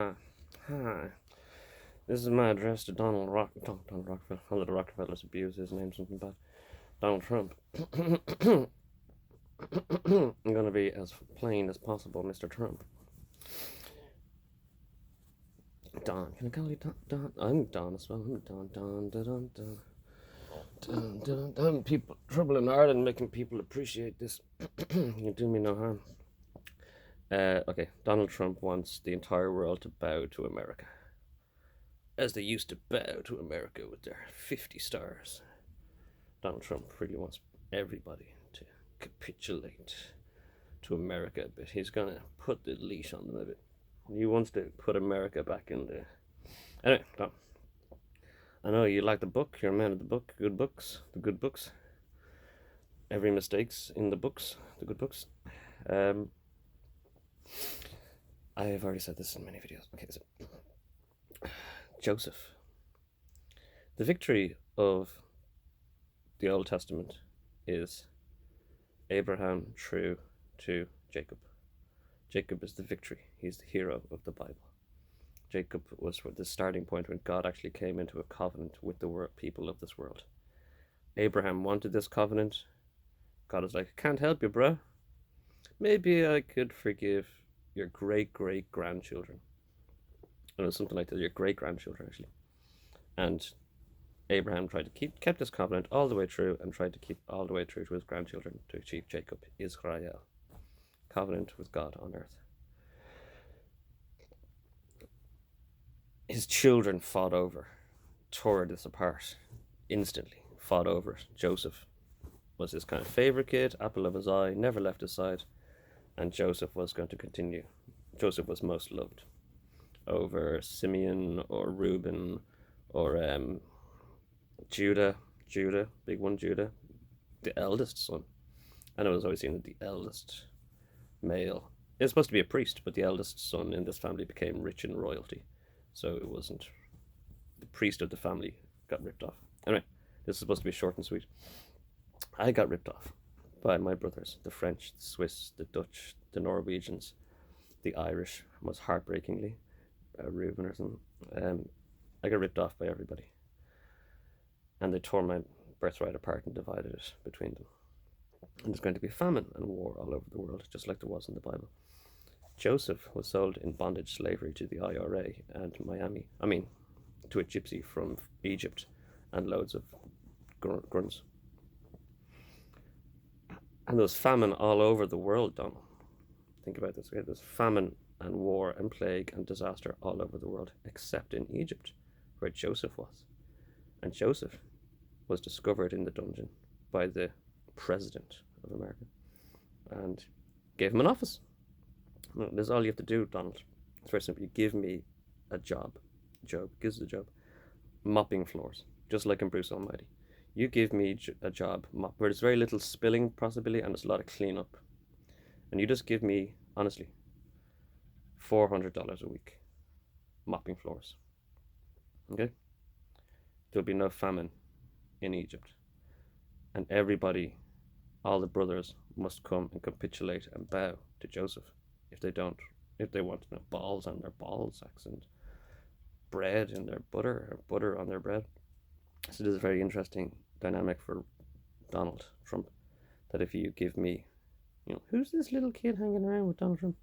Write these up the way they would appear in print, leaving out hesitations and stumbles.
Hi. This is my address to Donald Rockefeller. I'll let the Rockefellers abuse his name something bad. Donald Trump. I'm going to be as plain as possible, Mr. Trump. Don. Can I call you Don? Don? I'm Don as well. I'm Don. Don. Don. Don. Don. Don. Don. Don. People. Trouble in Ireland making people appreciate this. You do me no harm. Okay. Donald Trump wants the entire world to bow to America, as they used to bow to America with their 50 stars. Donald Trump really wants everybody to capitulate to America a bit. He's going to put the leash on them a bit. He wants to put America back in the. Anyway, Don, I know you like the book. You're a man of the book. Good books. The good books. Every mistake's in the books. The good books. Um, I've already said this in many videos. Okay, so Joseph. The victory of the Old Testament is Abraham true to Jacob. Jacob is the victory. He's the hero of the Bible. Jacob was the starting point when God actually came into a covenant with the people of this world. Abraham wanted this covenant. God was like, can't help you, bro. Maybe I could forgive your great-great-grandchildren. It was something like that, your great-grandchildren, actually. And Abraham kept this covenant all the way through and tried to keep all the way through to his grandchildren to achieve Jacob, Israel. Covenant with God on earth. His children fought over, tore this apart instantly, fought over it. Joseph was his kind of favorite kid, apple of his eye, never left his side, and Joseph was going to continue. Joseph was most loved over Simeon or Reuben or Judah, big one, Judah, the eldest son. And it was always seen that the eldest male is supposed to be a priest, but the eldest son in this family became rich in royalty. So it wasn't the priest of the family got ripped off. Anyway, this is supposed to be short and sweet. I got ripped off by my brothers, the French, the Swiss, the Dutch, the Norwegians, the Irish, most heartbreakingly, Reuben or something. I got ripped off by everybody. And they tore my birthright apart and divided it between them. And there's going to be famine and war all over the world, just like there was in the Bible. Joseph was sold in bondage slavery to the IRA and to a gypsy from Egypt and loads of grunts. And there was famine all over the world, Donald. Think about this. Okay? There's famine and war and plague and disaster all over the world, except in Egypt, where Joseph was. And Joseph was discovered in the dungeon by the president of America and gave him an office. This is all you have to do, Donald. It's very simple. You give me a job. Job gives the job. Mopping floors, just like in Bruce Almighty. You give me a job where there's very little spilling possibility and there's a lot of cleanup. And you just give me, honestly, $400 a week mopping floors. Okay? There'll be no famine in Egypt. And everybody, all the brothers, must come and capitulate and bow to Joseph. If they want balls on their ball sacks and bread in their butter, or butter on their bread. So this is a very interesting dynamic for Donald Trump, that if you give me, who's this little kid hanging around with Donald Trump?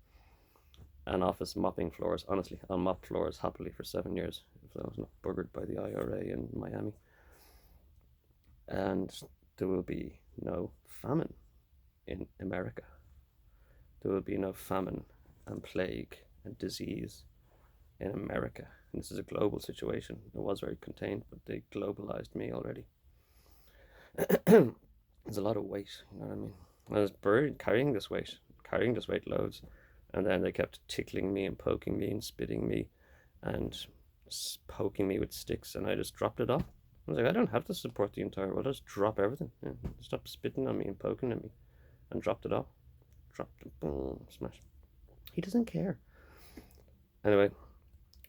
An office mopping floors. Honestly, I'll mop floors happily for 7 years if I was not buggered by the IRA in Miami. And there will be no famine in America. There will be no famine and plague and disease in America. And this is a global situation. It was very contained, but they globalized me already. There's a lot of weight, you know what I mean? I was carrying this weight loads, and then they kept tickling me and poking me and spitting me and poking me with sticks, and I just dropped it off. I was like, I don't have to support the entire world. I'll just drop everything. Yeah, stop spitting on me and poking at me, and dropped it off. Dropped it, boom, smash. He doesn't care. Anyway,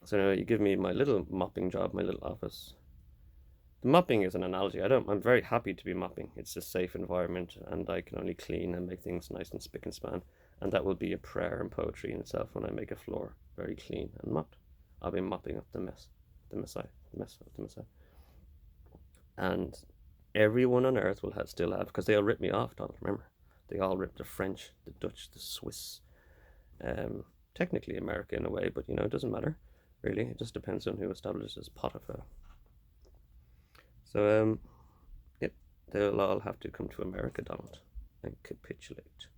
so you give me my little mopping job, my little office. The mopping is an analogy. I'm very happy to be mopping. It's a safe environment, and I can only clean and make things nice and spick and span. And that will be a prayer and poetry in itself when I make a floor very clean and mopped. I'll be mopping up the mess of the Messiah. And everyone on earth will still have, because they'll rip me off, Donald, remember? They all rip the French, the Dutch, the Swiss, technically America in a way, but it doesn't matter, really. It just depends on who establishes Potiphar. So, yep, they'll all have to come to America, Donald, and capitulate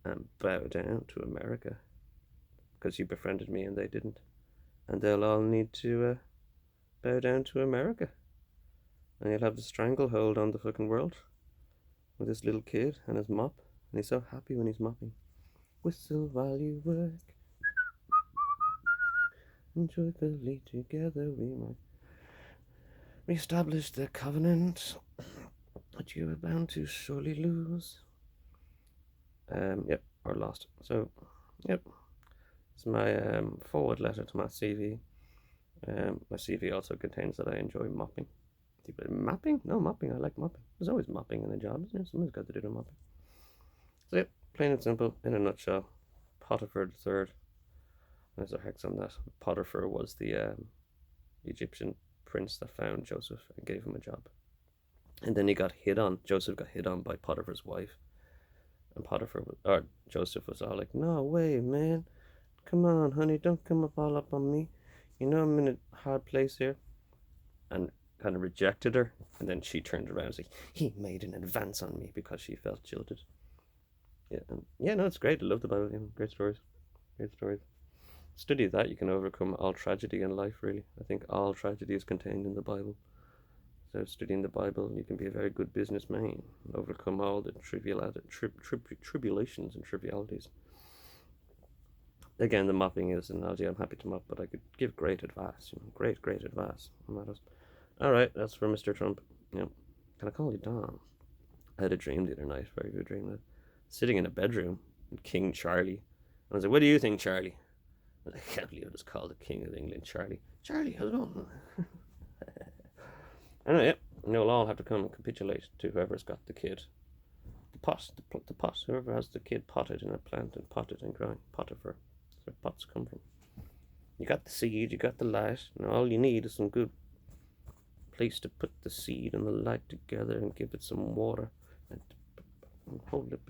and bow down to America, because you befriended me and they didn't. And they'll all need to bow down to America. And you'll have the stranglehold on the fucking world with this little kid and his mop. And he's so happy when he's mopping. Whistle while you work, and joyfully together we might reestablish the covenant that you were bound to surely lose. Yep, or lost. So, yep, it's my forward letter to my CV. My CV also contains that I enjoy mopping. Mopping? No, mopping. I like mopping. There's always mopping in a job, isn't there? Someone's got to do the mopping. So, yep, plain and simple, in a nutshell, Potiphar III. There's a hex on that. Potiphar was the Egyptian prince that found Joseph and gave him a job. And then he got hit on. Joseph got hit on by Potiphar's wife. And Joseph was all like, "No way, man. Come on, honey, don't come all up on me. I'm in a hard place here." And kind of rejected her. And then she turned around and was like, "He made an advance on me," because she felt jilted. Yeah, no, it's great. I love the Bible. Great stories. Great stories. Study that, you can overcome all tragedy in life, really. I think all tragedy is contained in the Bible. So studying the Bible, you can be a very good businessman and overcome all the tribulations and trivialities. Again, the mopping is an analogy. I'm happy to mop, but I could give great advice. Great advice. All right, that's for Mr. Trump. Can I call you Don? I had a dream the other night, very good dream. Sitting in a bedroom with King Charlie. I was like, "What do you think, Charlie?" I was like, "I can't believe it was called the King of England, Charlie." "Charlie, how's it going?" Anyway, we'll all have to come and capitulate to whoever's got the kid. The pot, whoever has the kid potted in a plant and potted and growing. Potiphar. That's where pots come from. You got the seed, you got the light, and all you need is some good place to put the seed and the light together and give it some water and hold it.